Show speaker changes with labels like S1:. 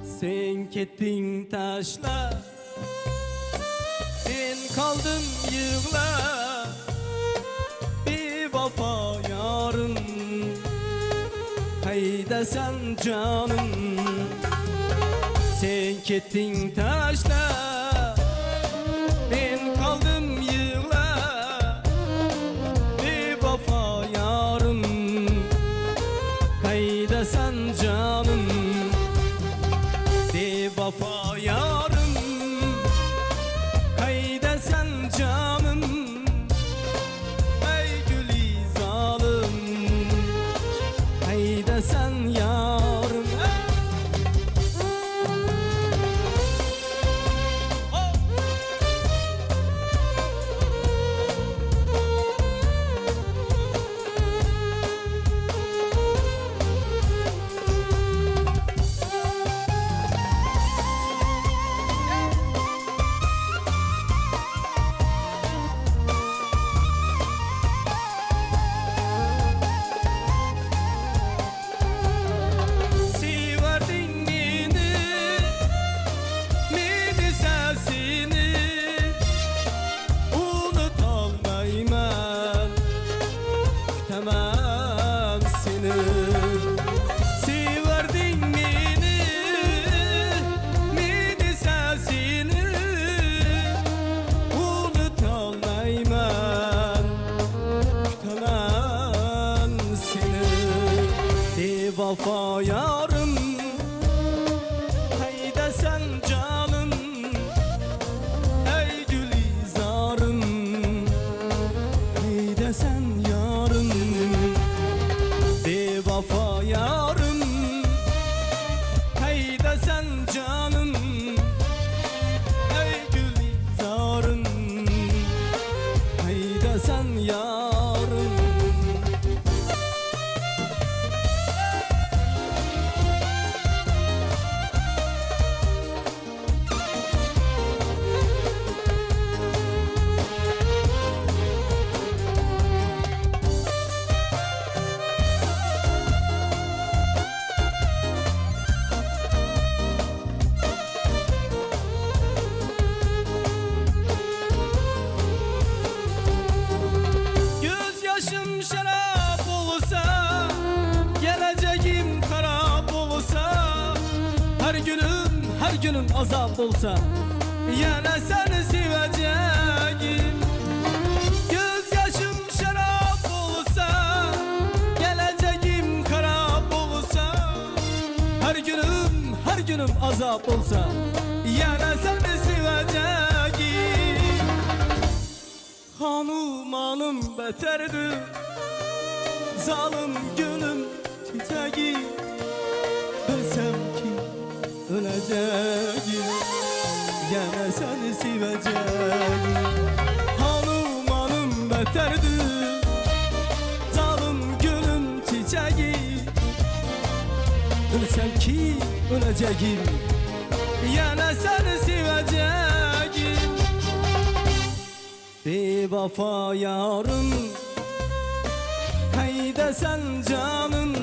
S1: Sen kettin taşla, ben kaldım yığla. Bir vafa yarın, hayda sen canım. Sen kettin taşla, ben kaldım yığla. Bir vafa yarın, hayda sen canım. Bir vafa yarım, hayda sen canım. Ey gülü zalim, hayda sen yarım. Vafa yarım, hayda sen canım. Ey gülü zarım, hayda sen yarım. De vafa yarım, hayda sen canım. Ey gülü zarım, hayda sen yarım. Gözyaşım şarap olsa, geleceğim karap olsa, her günüm azap olsa, yine seni seveceğim. Gözyaşım şarap olsa, geleceğim karap olsa, her günüm azap olsa, yine seni seveceğim. Hanım beterdi, zalim günüm çiçeği. Bilsem ki öleceğim, yine seni seveceğim. Hanım beterdi, zalim günüm çiçeği. Bilsem ki öleceğim, yine seni seveceğim. Bir vafa yarım, hayda sen canım.